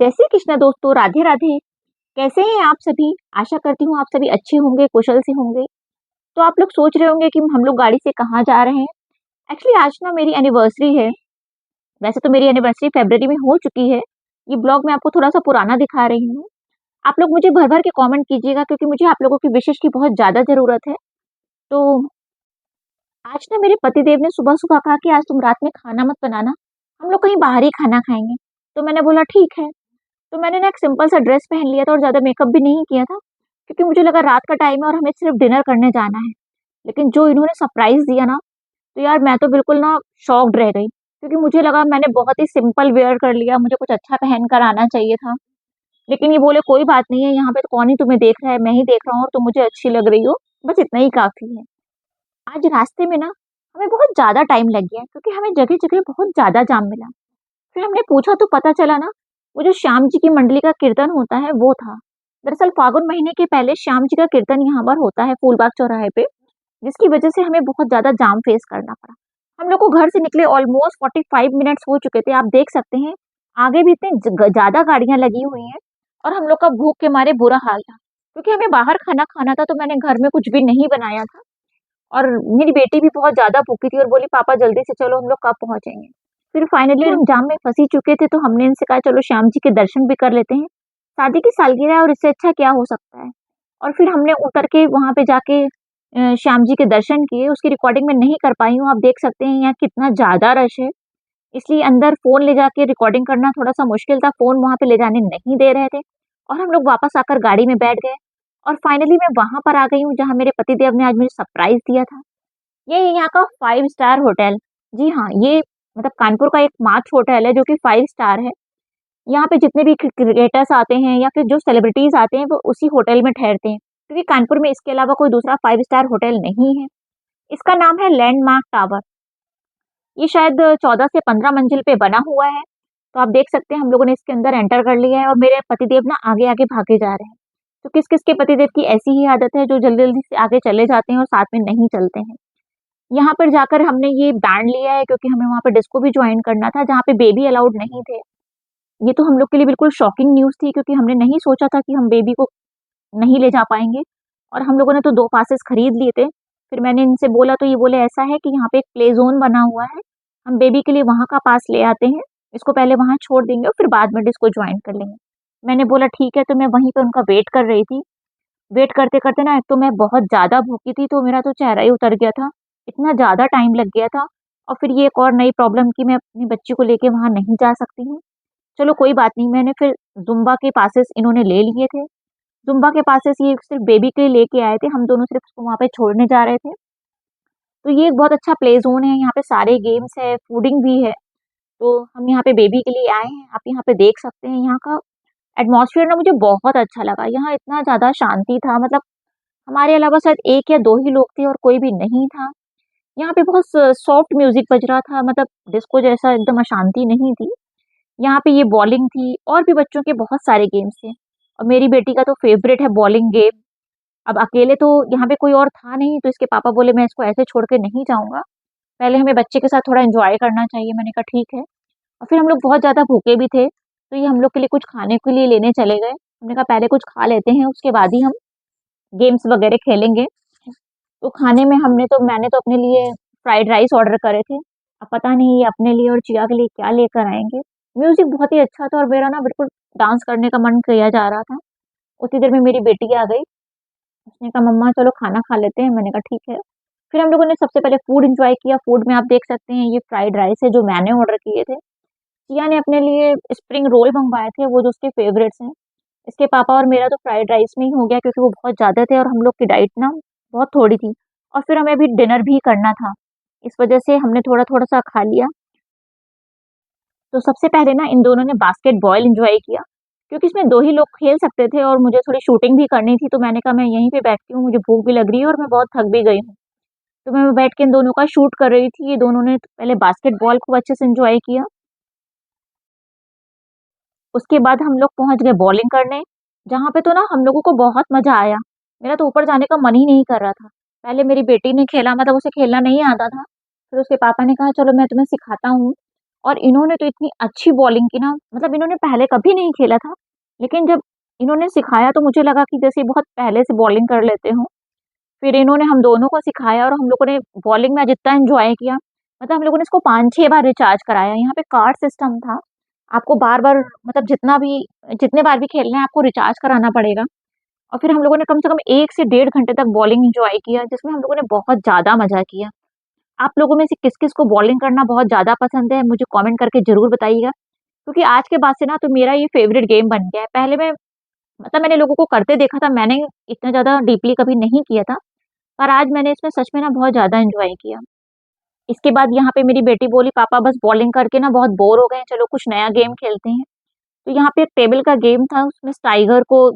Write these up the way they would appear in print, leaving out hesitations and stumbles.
जय श्री कृष्ण दोस्तों, राधे राधे। कैसे हैं आप सभी? आशा करती हूँ आप सभी अच्छे होंगे, कुशल से होंगे। तो आप लोग सोच रहे होंगे कि हम लोग गाड़ी से कहाँ जा रहे हैं। एक्चुअली आज ना मेरी एनिवर्सरी है। वैसे तो मेरी एनिवर्सरी फरवरी में हो चुकी है। ये ब्लॉग मैं आपको थोड़ा सा पुराना दिखा रही हूँ। आप लोग मुझे भर भर के कमेंट कीजिएगा क्योंकि मुझे आप लोगों की विशेष की बहुत ज़्यादा ज़रूरत है। तो आज ना मेरे पतिदेव ने सुबह-सुबह कहा कि आज तुम रात में खाना मत बनाना, हम लोग कहीं बाहर ही खाना खाएँगे। तो मैंने बोला ठीक है। तो मैंने ना एक सिंपल सा ड्रेस पहन लिया था और ज़्यादा मेकअप भी नहीं किया था, क्योंकि मुझे लगा रात का टाइम है और हमें सिर्फ डिनर करने जाना है। लेकिन जो इन्होंने सरप्राइज़ दिया ना, तो यार मैं तो बिल्कुल ना शॉक्ड रह गई, क्योंकि मुझे लगा मैंने बहुत ही सिंपल वियर कर लिया, मुझे कुछ अच्छा पहन कर आना चाहिए था। लेकिन ये बोले कोई बात नहीं है, यहाँ पे तो कौन ही तुम्हें देख रहा है, मैं ही देख रहा हूँ और तुम मुझे अच्छी लग रही हो, बस इतना ही काफ़ी है। आज रास्ते में ना हमें बहुत ज़्यादा टाइम लग गया क्योंकि हमें जगह-जगह बहुत ज़्यादा जाम मिला। फिर हमने पूछा तो पता चला ना, वो जो श्याम जी की मंडली का कीर्तन होता है वो था। दरअसल फागुन महीने के पहले श्याम जी का कीर्तन यहाँ पर होता है फूलबाग चौराहे पे, जिसकी वजह से हमें बहुत ज़्यादा जाम फेस करना पड़ा। हम लोग को घर से निकले ऑलमोस्ट 45 मिनट्स हो चुके थे। आप देख सकते हैं आगे भी इतनी ज़्यादा गाड़ियाँ लगी हुई हैं और हम लोग का भूख के मारे बुरा हाल था। क्योंकि हमें बाहर खाना खाना था तो मैंने घर में कुछ भी नहीं बनाया था और मेरी बेटी भी बहुत ज़्यादा भूखी थी और बोली पापा जल्दी से चलो हम लोग कब पहुँचेंगे। फिर फाइनली हम जाम में फँस ही चुके थे तो हमने इनसे कहा चलो श्याम जी के दर्शन भी कर लेते हैं। शादी की सालगिरह है और इससे अच्छा क्या हो सकता है। और फिर हमने उतर के वहाँ पे जाके श्याम जी के दर्शन किए। उसकी रिकॉर्डिंग मैं नहीं कर पाई हूँ। आप देख सकते हैं यहाँ कितना ज़्यादा रश है। इसलिए अंदर फ़ोन ले जाके रिकॉर्डिंग करना थोड़ा-सा मुश्किल था। फ़ोन वहाँ पे ले जाने नहीं दे रहे थे और हम लोग वापस आकर गाड़ी में बैठ गए और फाइनली मैं वहाँ पर आ गई हूँ जहाँ मेरे पतिदेव ने आज मुझे सरप्राइज़ दिया था। ये यहाँ का 5 स्टार होटल। जी हाँ, ये मतलब कानपुर का एकमात्र होटल है जो कि 5 स्टार है। यहाँ पे जितने भी क्रिकेटर्स आते हैं या फिर जो सेलिब्रिटीज़ आते हैं वो उसी होटल में ठहरते हैं, क्योंकि कानपुर में इसके अलावा कोई दूसरा 5 स्टार होटल नहीं है। इसका नाम है लैंडमार्क टावर। ये शायद 14 से 15 मंजिल पे बना हुआ है। तो आप देख सकते हैं हम लोगों ने इसके अंदर एंटर कर लिया है और मेरे पतिदेव ना आगे-आगे भागे जा रहे हैं। तो किस-किस के पतिदेव की ऐसी ही आदत है जो जल्दी-जल्दी से आगे चले जाते हैं और साथ में नहीं चलते हैं। यहाँ पर जाकर हमने ये बैंड लिया है क्योंकि हमें वहाँ पे डिस्को भी जॉइन करना था जहाँ पे बेबी अलाउड नहीं थे। ये तो हम लोग के लिए बिल्कुल शॉकिंग न्यूज़ थी क्योंकि हमने नहीं सोचा था कि हम बेबी को नहीं ले जा पाएँगे और हम लोगों ने तो 2 पासेस खरीद लिए थे। फिर मैंने इनसे बोला तो ये बोले ऐसा है कि यहाँ पे एक प्ले ज़ोन बना हुआ है, हम बेबी के लिए वहाँ का पास ले आते हैं, इसको पहले वहाँ छोड़ देंगे और फिर बाद में डिस्को जॉइन कर लेंगे। मैंने बोला ठीक है, तो मैं वहीं पे उनका वेट कर रही थी। वेट करते-करते ना एक तो मैं बहुत ज़्यादा भूखी थी तो मेरा तो चेहरा ही उतर गया था। इतना ज़्यादा टाइम लग गया था और फिर ये एक और नई प्रॉब्लम कि मैं अपनी बच्ची को लेके वहाँ नहीं जा सकती हूँ। चलो कोई बात नहीं, मैंने फिर ज़ुम्बा के पासेस इन्होंने ले लिए थे। ज़ुम्बा के पासेस ये सिर्फ़ बेबी के लिए लेके आए थे, हम दोनों सिर्फ़ उसको वहाँ पे छोड़ने जा रहे थे। तो ये एक बहुत अच्छा प्ले ज़ोन है, यहाँ पे सारे गेम्स है, फूडिंग भी है। तो हम यहाँ पे बेबी के लिए आए हैं, आप यहाँ पे देख सकते हैं यहाँ का एटमॉस्फियर ना मुझे बहुत अच्छा लगा। यहाँ इतना ज़्यादा शांति था, मतलब हमारे अलावा शायद 1 या 2 ही लोग थे और कोई भी नहीं था। यहाँ पे बहुत सॉफ्ट म्यूज़िक बज रहा था, मतलब डिस्को जैसा एकदम अशांति नहीं थी। यहाँ पे ये बॉलिंग थी और भी बच्चों के बहुत सारे गेम्स थे और मेरी बेटी का तो फ़ेवरेट है बॉलिंग गेम। अब अकेले तो यहाँ पे कोई और था नहीं तो इसके पापा बोले मैं इसको ऐसे छोड़ के नहीं जाऊँगा, पहले हमें बच्चे के साथ थोड़ा एन्जॉय करना चाहिए। मैंने कहा ठीक है और फिर हम लोग बहुत ज़्यादा भूखे भी थे, तो ये हम लोग के लिए कुछ खाने के लिए लेने चले गए। हमने कहा पहले कुछ खा लेते हैं, उसके बाद ही हम गेम्स वगैरह खेलेंगे। तो खाने में मैंने तो अपने लिए फ्राइड राइस ऑर्डर करे थे। अब पता नहीं ये अपने लिए और चिया के लिए क्या लेकर आएँगे। म्यूज़िक बहुत ही अच्छा था और मेरा ना बिल्कुल डांस करने का मन किया जा रहा था। उतनी देर में मेरी बेटी आ गई। उसने कहा मम्मा चलो खाना खा लेते हैं। मैंने कहा ठीक है। फिर हम लोगों ने सबसे पहले फूड एन्जॉय किया। फूड में आप देख सकते हैं ये फ्राइड राइस है जो मैंने ऑर्डर किए थे। सिया ने अपने लिए स्प्रिंग रोल मँगवाए थे, वो जो उसके फ़ेवरेट्स हैं। इसके पापा और मेरा तो फ्राइड राइस में ही हो गया क्योंकि वो बहुत ज़्यादा थे और हम लोग की डाइट ना बहुत थोड़ी थी और फिर हमें अभी डिनर भी करना था। इस वजह से हमने थोड़ा-थोड़ा सा खा लिया। तो सबसे पहले ना इन दोनों ने बास्केटबॉल एन्जॉय किया, क्योंकि इसमें 2 ही लोग खेल सकते थे और मुझे थोड़ी शूटिंग भी करनी थी, तो मैंने कहा मैं यहीं पे बैठती हूँ, मुझे भूख भी लग रही है और मैं बहुत थक भी गई हूँ। तो मैं बैठ के इन दोनों का शूट कर रही थी, ये दोनों ने पहले बास्केटबॉल खूब अच्छे से एन्जॉय किया। उसके बाद हम लोग पहुँच गए बॉलिंग करने, जहाँ पे तो ना हम लोगों को बहुत मज़ा आया। मेरा तो ऊपर जाने का मन ही नहीं कर रहा था। पहले मेरी बेटी ने खेला, मतलब उसे खेलना नहीं आता था, फिर उसके पापा ने कहा चलो मैं तुम्हें सिखाता हूँ और इन्होंने तो इतनी अच्छी बॉलिंग की ना, मतलब इन्होंने पहले कभी नहीं खेला था, लेकिन जब इन्होंने सिखाया तो मुझे लगा कि जैसे बहुत पहले से बॉलिंग कर लेते हों। फिर इन्होंने हम दोनों को सिखाया और हम लोगों ने बॉलिंग में आज इतना एन्जॉय किया, मतलब हम लोगों ने इसको 5-6 बार रिचार्ज कराया। यहाँ पे कार्ड सिस्टम था, आपको बार-बार, मतलब जितने बार भी खेलना है आपको रिचार्ज कराना पड़ेगा। और फिर हम लोगों ने कम से कम 1 से डेढ़ घंटे तक बॉलिंग एन्जॉय किया, जिसमें हम लोगों ने बहुत ज़्यादा मज़ा किया। आप लोगों में से किस-किस को बॉलिंग करना बहुत ज़्यादा पसंद है, मुझे कमेंट करके ज़रूर बताइएगा। क्योंकि आज के बाद से ना तो मेरा ये फ़ेवरेट गेम बन गया है। पहले मैं, मतलब मैंने लोगों को करते देखा था, मैंने इतना ज़्यादा डीपली कभी नहीं किया था, पर आज मैंने इसमें सच में ना बहुत ज़्यादा एन्जॉय किया। इसके बाद यहाँ पे मेरी बेटी बोली, पापा बस बॉलिंग करके ना बहुत बोर हो गए हैं, चलो कुछ नया गेम खेलते हैं। तो यहाँ पे एक टेबल का गेम था, उसमें टाइगर को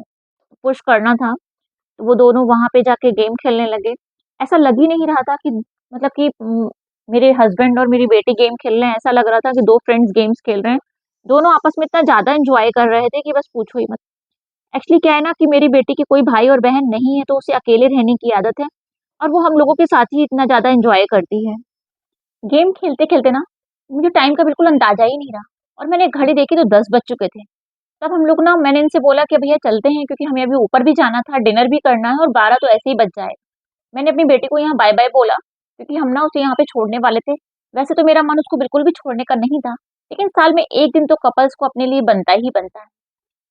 पुश करना था, तो वो दोनों वहाँ पे जाके गेम खेलने लगे। ऐसा लग ही नहीं रहा था कि, मतलब कि मेरे हस्बैंड और मेरी बेटी गेम खेल रहे हैं, ऐसा लग रहा था कि 2 फ्रेंड्स गेम्स खेल रहे हैं। दोनों आपस में इतना ज़्यादा एन्जॉय कर रहे थे कि बस पूछो ही मत। एक्चुअली क्या है ना कि मेरी बेटी के कोई भाई और बहन नहीं है, तो उसे अकेले रहने की आदत है और वो हम लोगों के साथ ही इतना ज़्यादा एन्जॉय करती है। गेम खेलते-खेलते ना मुझे टाइम का बिल्कुल अंदाज़ा ही नहीं रहा और मैंने घड़ी देखी तो 10 बज चुके थे। तब हम लोग ना, मैंने इनसे बोला कि भैया चलते हैं, क्योंकि हमें अभी ऊपर भी जाना था, डिनर भी करना है और 12 तो ऐसे ही बज जाए। मैंने अपनी बेटी को यहाँ बाय-बाय बोला, क्योंकि हम ना उसे यहाँ पे छोड़ने वाले थे। वैसे तो मेरा मन उसको बिल्कुल भी छोड़ने का नहीं था, लेकिन साल में 1 दिन तो कपल्स को अपने लिए बनता ही बनता है।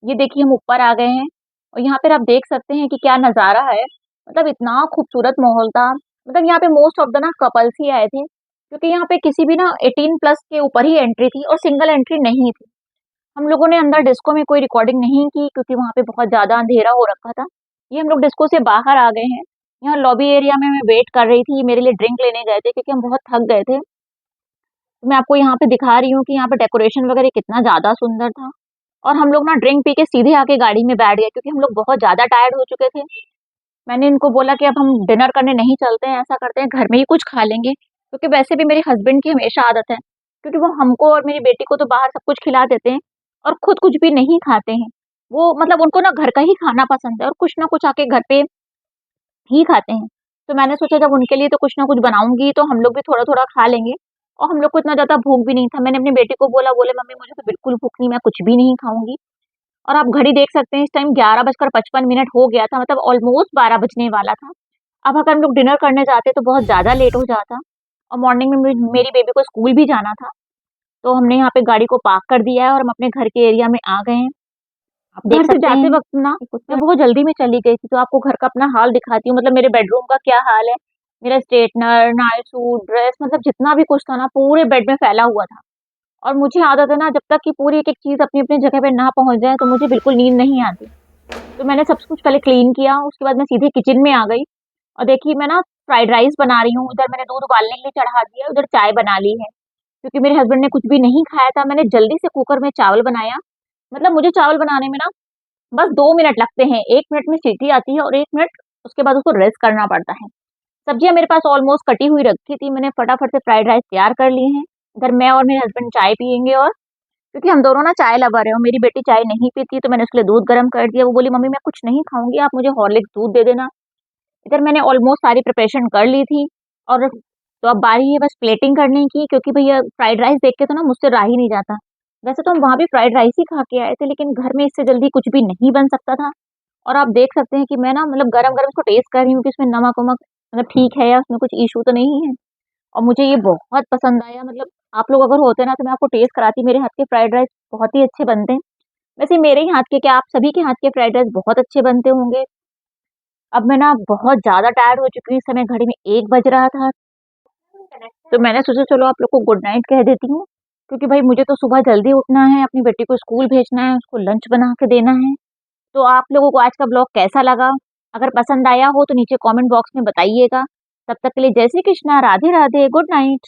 ये देखिए हम ऊपर आ गए हैं और यहाँ पर आप देख सकते हैं कि क्या नज़ारा है। मतलब इतना खूबसूरत माहौल था। मतलब यहाँ पे मोस्ट ऑफ द ना कपल्स ही आए थे, क्योंकि यहाँ पे किसी भी ना 18 प्लस के ऊपर ही एंट्री थी और सिंगल एंट्री नहीं थी। हम लोगों ने अंदर डिस्को में कोई रिकॉर्डिंग नहीं की, क्योंकि वहाँ पे बहुत ज़्यादा अंधेरा हो रखा था। ये हम लोग डिस्को से बाहर आ गए हैं। यहाँ लॉबी एरिया में मैं वेट कर रही थी, ये मेरे लिए ड्रिंक लेने गए थे, क्योंकि हम बहुत थक गए थे। तो मैं आपको यहाँ पे दिखा रही हूँ कि यहाँ पे डेकोरेशन वगैरह कितना ज़्यादा सुंदर था। और हम लोग ना ड्रिंक पी के सीधे आके गाड़ी में बैठ गए, क्योंकि हम लोग बहुत ज़्यादा टायर्ड हो चुके थे। मैंने इनको बोला कि अब हम डिनर करने नहीं चलते हैं, ऐसा करते हैं घर में ही कुछ खा लेंगे, क्योंकि वैसे भी मेरे हस्बैंड की हमेशा आदत है, क्योंकि वो हमको और मेरी बेटी को तो बाहर सब कुछ खिला देते हैं और खुद कुछ भी नहीं खाते हैं। वो, मतलब उनको ना घर का ही खाना पसंद है और कुछ ना कुछ आके घर पे ही खाते हैं। तो मैंने सोचा जब उनके लिए तो कुछ ना कुछ बनाऊँगी, तो हम लोग भी थोड़ा-थोड़ा खा लेंगे और हम लोग को इतना ज़्यादा भूख भी नहीं था। मैंने अपनी बेटी को बोला, बोले मम्मी मुझे तो बिल्कुल भूख नहीं, मैं कुछ भी नहीं खाऊँगी। और आप घड़ी देख सकते हैं, इस टाइम 11:55 हो गया था, मतलब ऑलमोस्ट 12 बजने वाला था। अब अगर हम लोग डिनर करने जाते तो बहुत ज़्यादा लेट हो जाता और मॉर्निंग में मेरी बेबी को स्कूल भी जाना था। तो हमने यहाँ पे गाड़ी को पार्क कर दिया है और हम अपने घर के एरिया में आ गए हैं। आप देख सकते हैं। घर से जाते वक़्त ना मैं बहुत जल्दी में चली गई थी, तो आपको घर का अपना हाल दिखाती हूँ। मतलब मेरे बेडरूम का क्या हाल है, मेरा स्ट्रेटनर, नाइट सूट, ड्रेस, मतलब जितना भी कुछ था ना पूरे बेड में फैला हुआ था। और मुझे आदत है ना, जब तक कि पूरी एक-एक चीज़ अपनी-अपनी जगह पे ना पहुँच जाए तो मुझे बिल्कुल नींद नहीं आती। तो मैंने सब कुछ पहले क्लीन किया, उसके बाद मैं सीधे किचन में आ गई और देखिए मैं ना फ्राइड राइस बना रही हूँ। इधर मैंने दूध उबालने के लिए चढ़ा दिया, उधर चाय बना ली है, क्योंकि मेरे हस्बैंड ने कुछ भी नहीं खाया था। मैंने जल्दी से कुकर में चावल बनाया। मतलब मुझे चावल बनाने में ना बस 2 मिनट लगते हैं, 1 मिनट में सीटी आती है और 1 मिनट उसके बाद उसको रेस्ट करना पड़ता है। सब्जियाँ मेरे पास ऑलमोस्ट कटी हुई रखी थी, मैंने फटाफट से फ्राइड राइस तैयार कर लिए हैं। इधर मैं और मेरे हस्बैंड चाय पिएँगे, और क्योंकि हम दोनों ना चाय लवर हैं और मेरी बेटी चाय नहीं पीती, तो मैंने उसके लिए दूध गर्म कर दिया। वो बोली, मम्मी मैं कुछ नहीं खाऊँगी, आप मुझे हॉर्लिक्स दूध दे देना। इधर मैंने ऑलमोस्ट सारी प्रिपरेशन कर ली थी और तो अब बारी है बस प्लेटिंग करने की, क्योंकि भैया फ्राइड राइस देख के तो ना मुझसे रहा ही नहीं जाता। वैसे तो हम वहाँ भी फ्राइड राइस ही खा के आए थे, लेकिन घर में इससे जल्दी कुछ भी नहीं बन सकता था। और आप देख सकते हैं कि मैं ना, मतलब गरम-गरम इसको टेस्ट कर रही हूँ कि इसमें नमक-वमक मतलब ठीक है या उसमें कुछ इश्यू तो नहीं है। और मुझे ये बहुत पसंद आया, मतलब आप लोग अगर होते ना तो मैं आपको टेस्ट कराती, मेरे हाथ के फ्राइड राइस बहुत ही अच्छे बनते हैं। वैसे मेरे ही हाथ के क्या, आप सभी के हाथ के फ्राइड राइस बहुत अच्छे बनते होंगे। अब मैं ना बहुत ज़्यादा टायर्ड हो चुकी हूँ, इस समय घड़ी में 1 बज रहा था, तो मैंने सोचा चलो आप लोग को गुड नाइट कह देती हूँ, क्योंकि भाई मुझे तो सुबह जल्दी उठना है, अपनी बेटी को स्कूल भेजना है, उसको लंच बना के देना है। तो आप लोगों को आज का ब्लॉग कैसा लगा? अगर पसंद आया हो तो नीचे कमेंट बॉक्स में बताइएगा। तब तक के लिए जय श्री कृष्णा, राधे राधे, गुड नाइट।